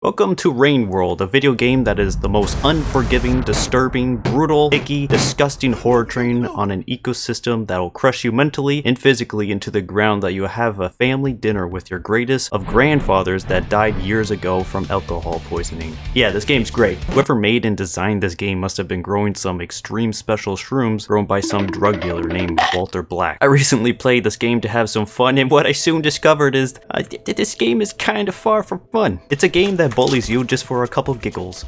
Welcome to Rainworld, a video game that is the most unforgiving, disturbing, brutal, icky, disgusting horror train on an ecosystem that will crush you mentally and physically into the ground that you have a family dinner with your greatest of grandfathers that died years ago from alcohol poisoning. Yeah, this game's great. Whoever made and designed this game must have been growing some extreme special shrooms grown by some drug dealer named Walter Black. I recently played this game to have some fun, and what I soon discovered is this game is kind of far from fun. It's a game that bullies you just for a couple giggles.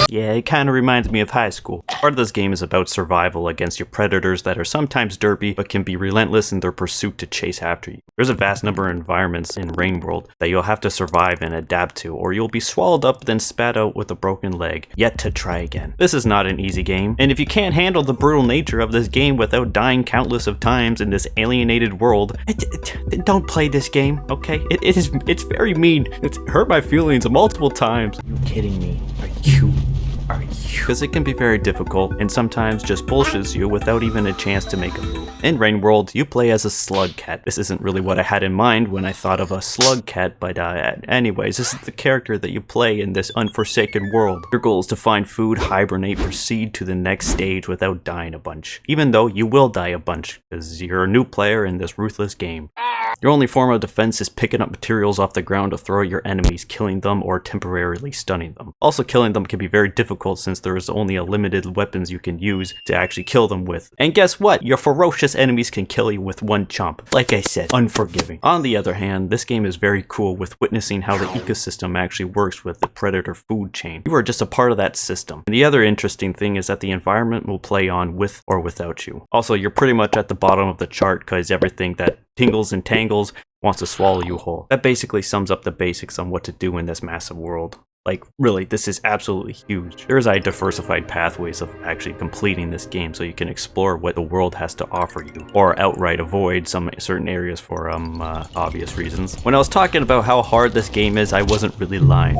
Yeah, it kind of reminds me of high school. Part of this game is about survival against your predators that are sometimes derpy but can be relentless in their pursuit to chase after you. There's a vast number of environments in Rainworld that you'll have to survive and adapt to, or you'll be swallowed up then spat out with a broken leg, yet to try again. This is not an easy game, and if you can't handle the brutal nature of this game without dying countless of times in this alienated world, don't play this game, okay? It's very mean. It's hurt my feelings multiple times. Are you kidding me? Are you? Because it can be very difficult and sometimes just bullshits you without even a chance to make a move. In Rainworld, you play as a slug cat. This isn't really what I had in mind when I thought of a slug cat, but anyways, this is the character that you play in this unforsaken world. Your goal is to find food, hibernate, proceed to the next stage without dying a bunch. Even though you will die a bunch, because you're a new player in this ruthless game. Your only form of defense is picking up materials off the ground to throw at your enemies, killing them or temporarily stunning them. Also, killing them can be very difficult since there is only a limited weapons you can use to actually kill them with. And guess what? Your ferocious enemies can kill you with one chomp. Like I said, unforgiving. On the other hand, this game is very cool with witnessing how the ecosystem actually works with the predator food chain. You are just a part of that system. And the other interesting thing is that the environment will play on with or without you. Also, you're pretty much at the bottom of the chart because everything that tingles and tangles wants to swallow you whole. That basically sums up the basics on what to do in this massive world. Like, really, this is absolutely huge. There's diversified pathways of actually completing this game so you can explore what the world has to offer you, or outright avoid some certain areas for obvious reasons. When I was talking about how hard this game is, I wasn't really lying.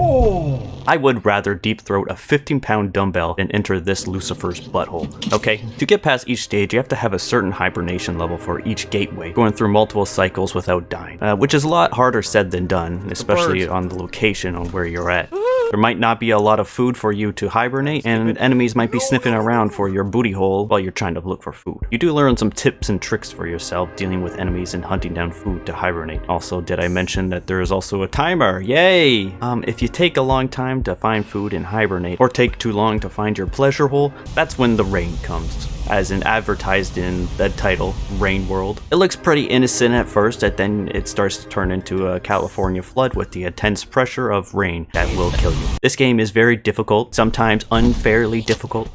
I would rather deep throat a 15-pound dumbbell than enter this Lucifer's butthole. Okay, to get past each stage, you have to have a certain hibernation level for each gateway, going through multiple cycles without dying, which is a lot harder said than done, especially on the location on where you're at. There might not be a lot of food for you to hibernate, and enemies might be sniffing around for your booty hole while you're trying to look for food. You do learn some tips and tricks for yourself dealing with enemies and hunting down food to hibernate. Also, did I mention that there is also a timer? Yay! If you take a long time to find food and hibernate, or take too long to find your pleasure hole, that's when the rain comes. As in advertised in the title, Rainworld. It looks pretty innocent at first, and then it starts to turn into a California flood with the intense pressure of rain that will kill you. This game is very difficult, sometimes unfairly difficult.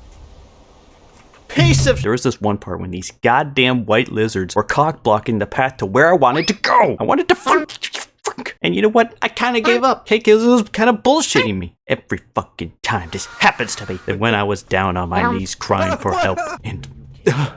There was this one part when these goddamn white lizards were cock-blocking the path to where I wanted to go. I wanted to fuck. And you know what? I kind of gave up. Okay, because it was kind of bullshitting me. Every fucking time this happens to me. And when I was down on my knees crying for help, and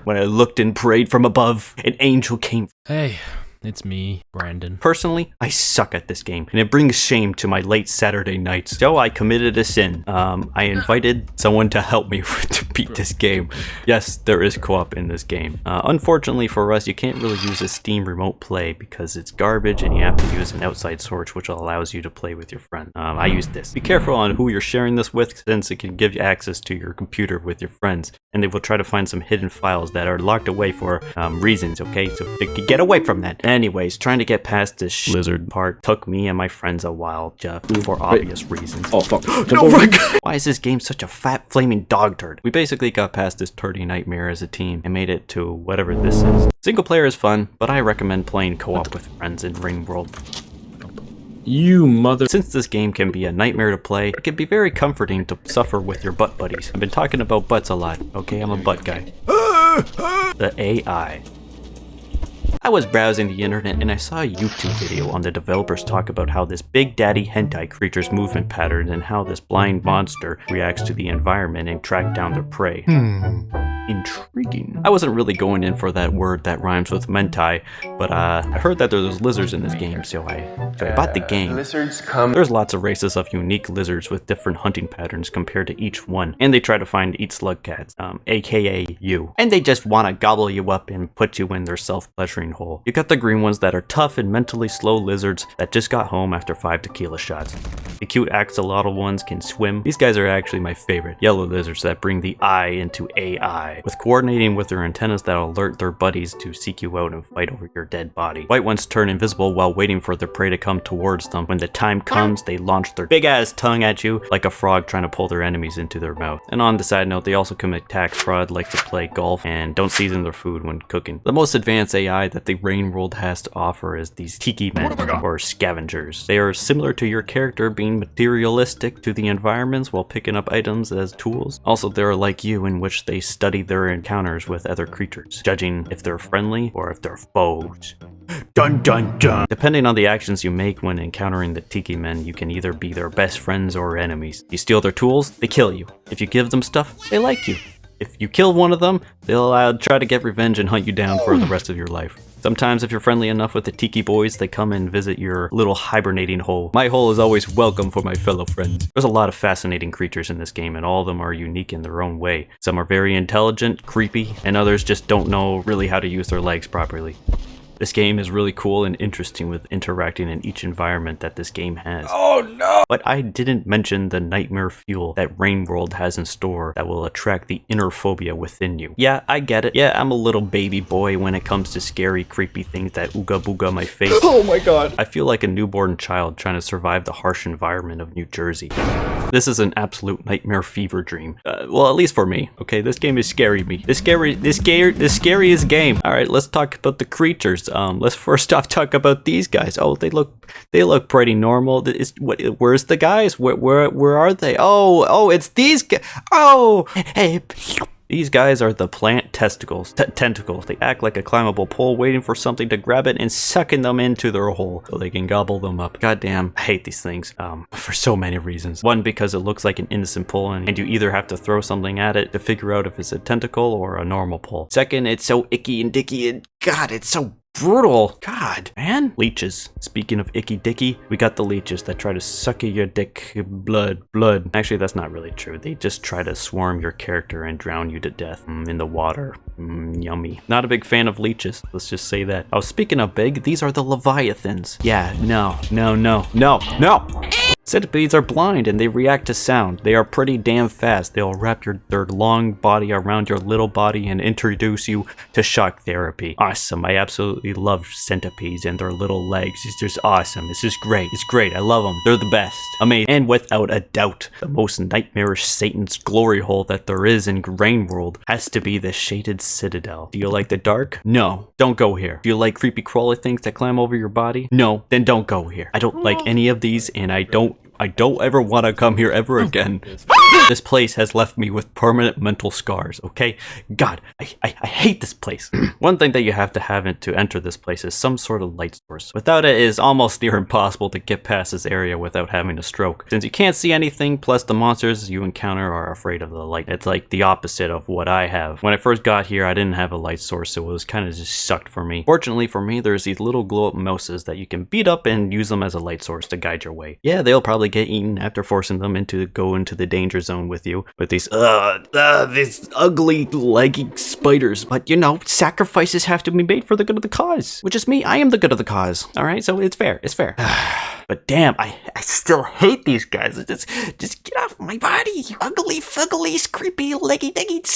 when I looked and prayed from above, an angel came. Hey, it's me, Brandon. Personally, I suck at this game, and it brings shame to my late Saturday nights. So I committed a sin. I invited someone to help me to beat this game. Yes, there is co-op in this game. Unfortunately for us, you can't really use a Steam Remote Play because it's garbage, and you have to use an outside source which allows you to play with your friend. I use this. Be careful on who you're sharing this with, since it can give you access to your computer with your friends, and they will try to find some hidden files that are locked away for reasons, okay? So they can get away from that. Anyways, trying to get past this lizard part took me and my friends a while, Jeff, for obvious reasons. Oh, fuck. No, my God. Why is this game such a fat, flaming dog turd? We basically got past this turdy nightmare as a team and made it to whatever this is. Single player is fun, but I recommend playing co-op with friends in Rainworld. You mother... Since this game can be a nightmare to play, it can be very comforting to suffer with your butt buddies. I've been talking about butts a lot, okay? I'm a butt guy. The AI. I was browsing the internet and I saw a YouTube video on the developers talk about how this big daddy hentai creature's movement pattern and how this blind monster reacts to the environment and track down their prey. Intriguing. I wasn't really going in for that word that rhymes with mentai, but I heard that there's lizards in this game, so I bought the game. Lizards come. There's lots of races of unique lizards with different hunting patterns compared to each one, and they try to find eat slug cats, aka you. And they just want to gobble you up and put you in their self-pleasuring hole. You got the green ones that are tough and mentally slow lizards that just got home after 5 tequila shots. The cute axolotl ones can swim. These guys are actually my favorite. Yellow lizards that bring the I into AI, with coordinating with their antennas that alert their buddies to seek you out and fight over your dead body. White ones turn invisible while waiting for their prey to come towards them. When the time comes, they launch their big ass tongue at you like a frog trying to pull their enemies into their mouth. And on the side note, they also commit tax fraud, like to play golf, and don't season their food when cooking. The most advanced AI that the Rainworld has to offer is these tiki men, or scavengers. They are similar to your character, being materialistic to the environments while picking up items as tools. Also, they're like you, in which they study their encounters with other creatures, judging if they're friendly or if they're foes. Dun dun dun! Depending on the actions you make when encountering the tiki men, you can either be their best friends or enemies. You steal their tools, they kill you. If you give them stuff, they like you. If you kill one of them, they'll try to get revenge and hunt you down for the rest of your life. Sometimes if you're friendly enough with the tiki boys, they come and visit your little hibernating hole. My hole is always welcome for my fellow friends. There's a lot of fascinating creatures in this game, and all of them are unique in their own way. Some are very intelligent, creepy, and others just don't know really how to use their legs properly. This game is really cool and interesting with interacting in each environment that this game has. Oh no! But I didn't mention the nightmare fuel that Rainworld has in store that will attract the inner phobia within you. Yeah, I get it. Yeah, I'm a little baby boy when it comes to scary, creepy things that ooga booga my face. Oh my god. I feel like a newborn child trying to survive the harsh environment of New Jersey. This is an absolute nightmare fever dream. Well, at least for me. Okay, this game is scaring me. The scariest game. All right, let's talk about the creatures. Let's first off talk about these guys. Oh, they look pretty normal. Where's the guys? Where are they? Oh, it's these guys. Oh, hey. These guys are the plant tentacles. They act like a climbable pole, waiting for something to grab it and sucking them into their hole so they can gobble them up. Goddamn, I hate these things for so many reasons. One, because it looks like an innocent pole and you either have to throw something at it to figure out if it's a tentacle or a normal pole. Second, it's so icky and dicky and God, it's so brutal. God, man. Leeches. Speaking of icky dicky, we got the leeches that try to suck at your dick blood. Actually, that's not really true. They just try to swarm your character and drown you to death in the water. Yummy. Not a big fan of leeches. Let's just say that. Oh, speaking of big, these are the leviathans. Yeah, no. Centipedes are blind and they react to sound. They are pretty damn fast. They'll wrap their long body around your little body and introduce you to shock therapy. Awesome. I absolutely love centipedes and their little legs. It's just awesome. It's just great. It's great. I love them. They're the best. Amazing. And without a doubt, the most nightmarish Satan's glory hole that there is in Rainworld has to be the Shaded Citadel. Do you like the dark? No. Don't go here. Do you like creepy crawly things that climb over your body? No. Then don't go here. I don't like any of these and I don't ever want to come here ever again. This place has left me with permanent mental scars, okay? God, I hate this place. One thing that you have to enter this place is some sort of light source. Without it, it is almost near impossible to get past this area without having a stroke. Since you can't see anything, plus the monsters you encounter are afraid of the light. It's like the opposite of what I have. When I first got here, I didn't have a light source, so it was kind of just sucked for me. Fortunately for me, there's these little glow-up mouses that you can beat up and use them as a light source to guide your way. Yeah, they'll probably get eaten after forcing them to go into the danger zone with you with these ugly leggy spiders. But you know, sacrifices have to be made for the good of the cause, which is me. I am the good of the cause. All right, so it's fair. But damn, I still hate these guys. Just get off my body, you ugly fuggly creepy leggy diggy.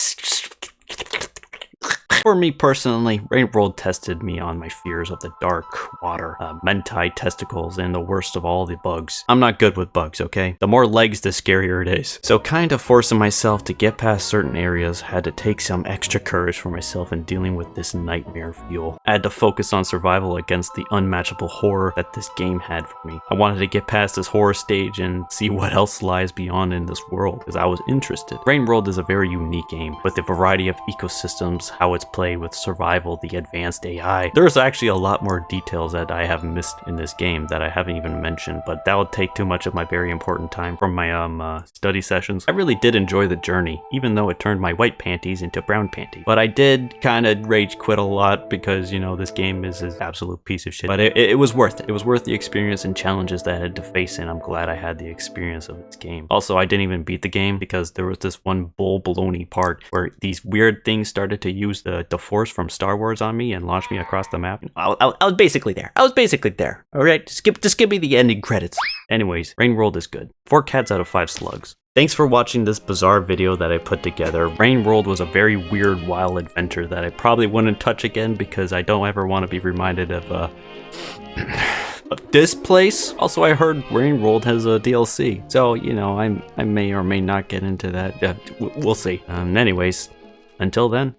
For me personally, Rainworld tested me on my fears of the dark, water, mentai testicles, and the worst of all the bugs. I'm not good with bugs, okay? The more legs, the scarier it is. So kind of forcing myself to get past certain areas had to take some extra courage for myself in dealing with this nightmare fuel. I had to focus on survival against the unmatchable horror that this game had for me. I wanted to get past this horror stage and see what else lies beyond in this world, because I was interested. Rainworld is a very unique game, with a variety of ecosystems, how it's play with survival, the advanced AI. There's actually a lot more details that I have missed in this game that I haven't even mentioned, but that would take too much of my very important time from my study sessions. I really did enjoy the journey, even though it turned my white panties into brown panties. But I did kind of rage quit a lot because, you know, this game is an absolute piece of shit. But it was worth it. It was worth the experience and challenges that I had to face, and I'm glad I had the experience of this game. Also, I didn't even beat the game because there was this one bull baloney part where these weird things started to use the force from Star Wars on me and launch me across the map. I was basically there. All right, just give me the ending credits. Anyways, Rainworld is good. 4 cats out of 5 slugs. Thanks for watching this bizarre video that I put together. Rainworld was a very weird, wild adventure that I probably wouldn't touch again because I don't ever want to be reminded of this place. Also, I heard Rainworld has a DLC, so, you know, I may or may not get into that. We'll see. Anyways, until then.